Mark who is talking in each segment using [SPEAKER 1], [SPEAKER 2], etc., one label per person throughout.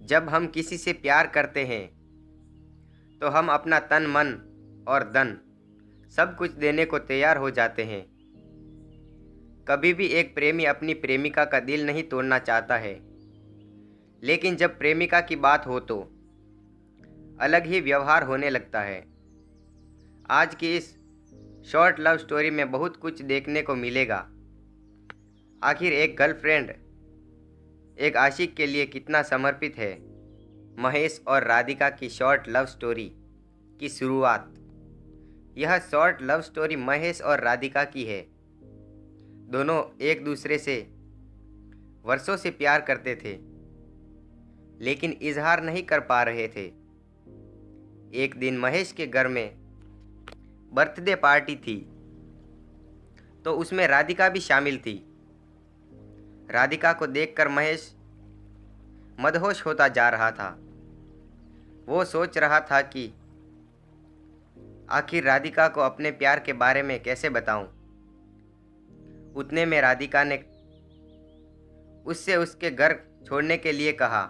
[SPEAKER 1] जब हम किसी से प्यार करते हैं तो हम अपना तन मन और धन सब कुछ देने को तैयार हो जाते हैं। कभी भी एक प्रेमी अपनी प्रेमिका का दिल नहीं तोड़ना चाहता है, लेकिन जब प्रेमिका की बात हो तो अलग ही व्यवहार होने लगता है। आज की इस शॉर्ट लव स्टोरी में बहुत कुछ देखने को मिलेगा। आखिर एक गर्लफ्रेंड एक आशिक के लिए कितना समर्पित है। महेश और राधिका की शॉर्ट लव स्टोरी की शुरुआत। यह शॉर्ट लव स्टोरी महेश और राधिका की है। दोनों एक दूसरे से वर्षों से प्यार करते थे, लेकिन इजहार नहीं कर पा रहे थे। एक दिन महेश के घर में बर्थडे पार्टी थी, तो उसमें राधिका भी शामिल थी। राधिका को देखकर महेश मदहोश होता जा रहा था। वो सोच रहा था कि आखिर राधिका को अपने प्यार के बारे में कैसे बताऊं। उतने में राधिका ने उससे उसके घर छोड़ने के लिए कहा,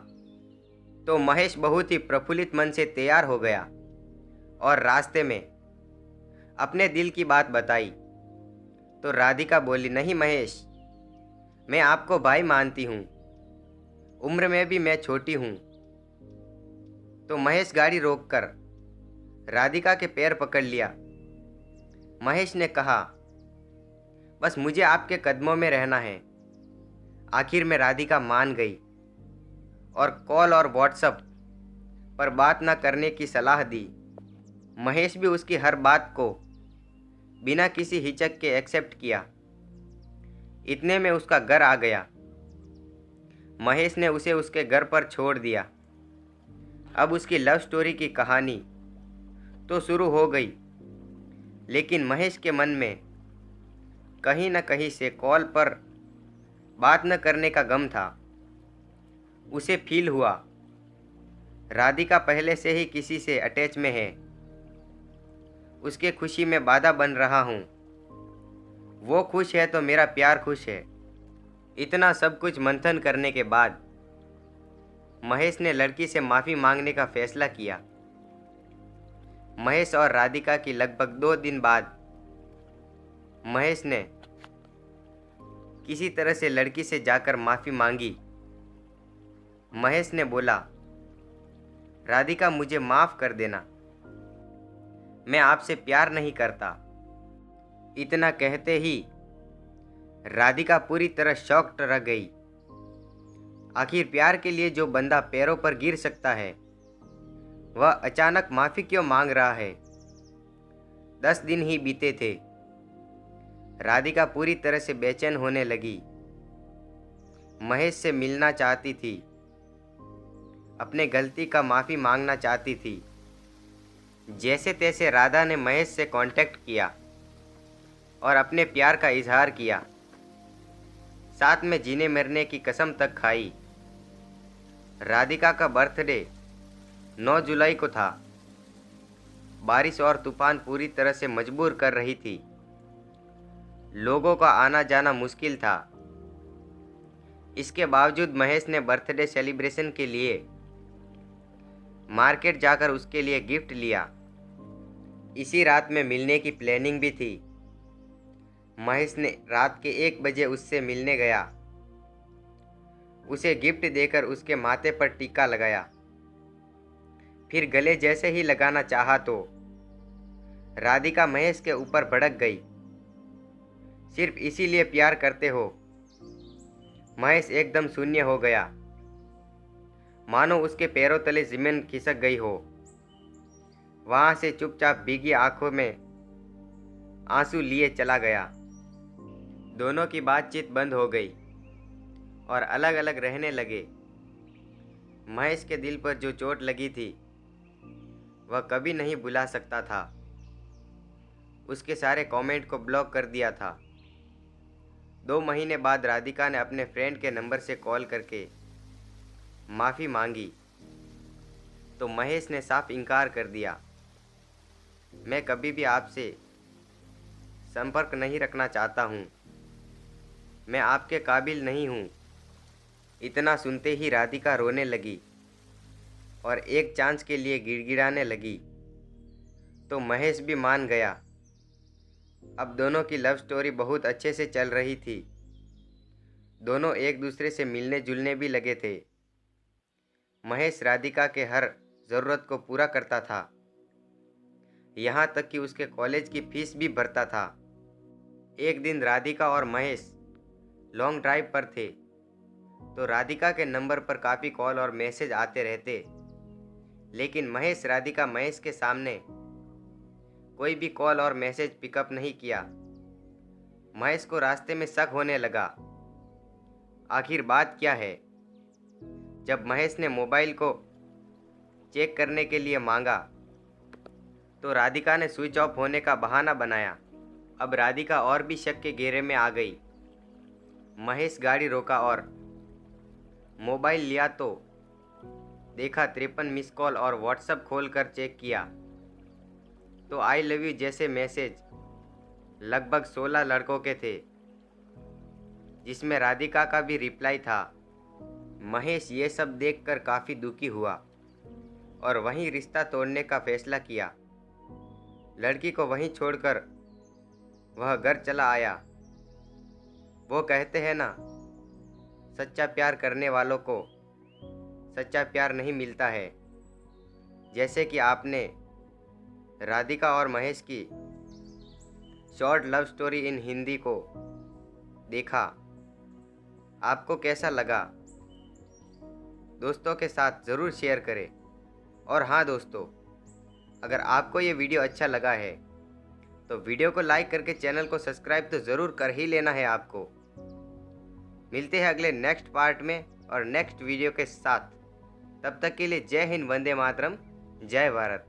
[SPEAKER 1] तो महेश बहुत ही प्रफुल्लित मन से तैयार हो गया और रास्ते में अपने दिल की बात बताई। तो राधिका बोली, नहीं महेश, मैं आपको भाई मानती हूँ, उम्र में भी मैं छोटी हूँ। तो महेश गाड़ी रोककर राधिका के पैर पकड़ लिया। महेश ने कहा, बस मुझे आपके कदमों में रहना है। आखिर में राधिका मान गई और कॉल और व्हाट्सएप पर बात न करने की सलाह दी। महेश भी उसकी हर बात को बिना किसी हिचक के एक्सेप्ट किया। इतने में उसका घर आ गया। महेश ने उसे उसके घर पर छोड़ दिया। अब उसकी लव स्टोरी की कहानी तो शुरू हो गई, लेकिन महेश के मन में कहीं न कहीं से कॉल पर बात न करने का गम था। उसे फील हुआ राधिका पहले से ही किसी से अटैच में है। उसके खुशी में बाधा बन रहा हूँ। वो खुश है तो मेरा प्यार खुश है। इतना सब कुछ मंथन करने के बाद महेश ने लड़की से माफ़ी मांगने का फैसला किया। महेश और राधिका की लगभग 2 दिन बाद महेश ने किसी तरह से लड़की से जाकर माफ़ी मांगी। महेश ने बोला, राधिका मुझे माफ़ कर देना, मैं आपसे प्यार नहीं करता। इतना कहते ही राधिका पूरी तरह शॉक्ड रह गई। आखिर प्यार के लिए जो बंदा पैरों पर गिर सकता है, वह अचानक माफ़ी क्यों मांग रहा है। 10 दिन ही बीते थे। राधिका पूरी तरह से बेचैन होने लगी। महेश से मिलना चाहती थी, अपने गलती का माफ़ी मांगना चाहती थी। जैसे तैसे राधा ने महेश से कांटेक्ट किया और अपने प्यार का इजहार किया। साथ में जीने मरने की कसम तक खाई। राधिका का बर्थडे 9 जुलाई को था। बारिश और तूफान पूरी तरह से मजबूर कर रही थी। लोगों का आना जाना मुश्किल था। इसके बावजूद महेश ने बर्थडे सेलिब्रेशन के लिए मार्केट जाकर उसके लिए गिफ्ट लिया। इसी रात में मिलने की प्लानिंग भी थी। महेश ने रात के 1 बजे उससे मिलने गया। उसे गिफ्ट देकर उसके माथे पर टीका लगाया। फिर गले जैसे ही लगाना चाहा तो राधिका महेश के ऊपर भड़क गई। सिर्फ इसीलिए प्यार करते हो। महेश एकदम शून्य हो गया, मानो उसके पैरों तले जमीन खिसक गई हो। वहां से चुपचाप भीगी आंखों में आंसू लिए चला गया। दोनों की बातचीत बंद हो गई और अलग अलग रहने लगे। महेश के दिल पर जो चोट लगी थी, वह कभी नहीं भुला सकता था। उसके सारे कमेंट को ब्लॉक कर दिया था। 2 महीने बाद राधिका ने अपने फ्रेंड के नंबर से कॉल करके माफ़ी मांगी, तो महेश ने साफ इनकार कर दिया। मैं कभी भी आपसे संपर्क नहीं रखना चाहता हूँ, मैं आपके काबिल नहीं हूँ। इतना सुनते ही राधिका रोने लगी। और एक चांस के लिए गिड़गिड़ाने लगी तो महेश भी मान गया। अब दोनों की लव स्टोरी बहुत अच्छे से चल रही थी। दोनों एक दूसरे से मिलने जुलने भी लगे थे। महेश राधिका के हर ज़रूरत को पूरा करता था, यहाँ तक कि उसके कॉलेज की फीस भी भरता था। एक दिन राधिका और महेश लॉन्ग ड्राइव पर थे तो राधिका के नंबर पर काफ़ी कॉल और मैसेज आते रहते, लेकिन महेश के सामने कोई भी कॉल और मैसेज पिकअप नहीं किया। महेश को रास्ते में शक होने लगा, आखिर बात क्या है। जब महेश ने मोबाइल को चेक करने के लिए मांगा तो राधिका ने स्विच ऑफ होने का बहाना बनाया। अब राधिका और भी शक के घेरे में आ गई। महेश गाड़ी रोका और मोबाइल लिया तो देखा 53 मिस कॉल और व्हाट्सएप खोलकर चेक किया तो आई लव यू जैसे मैसेज लगभग 16 लड़कों के थे, जिसमें राधिका का भी रिप्लाई था। महेश ये सब देखकर काफ़ी दुखी हुआ और वहीं रिश्ता तोड़ने का फैसला किया। लड़की को वहीं छोड़कर वह घर चला आया। वो कहते हैं ना, सच्चा प्यार करने वालों को सच्चा प्यार नहीं मिलता है। जैसे कि आपने राधिका और महेश की short love story in Hindi को देखा, आपको कैसा लगा दोस्तों के साथ ज़रूर शेयर करें। और हाँ दोस्तों, अगर आपको ये वीडियो अच्छा लगा है तो वीडियो को लाइक करके चैनल को सब्सक्राइब तो ज़रूर कर ही लेना है आपको। मिलते हैं अगले नेक्स्ट पार्ट में और नेक्स्ट वीडियो के साथ। तब तक के लिए जय हिंद, वंदे मातरम, जय भारत।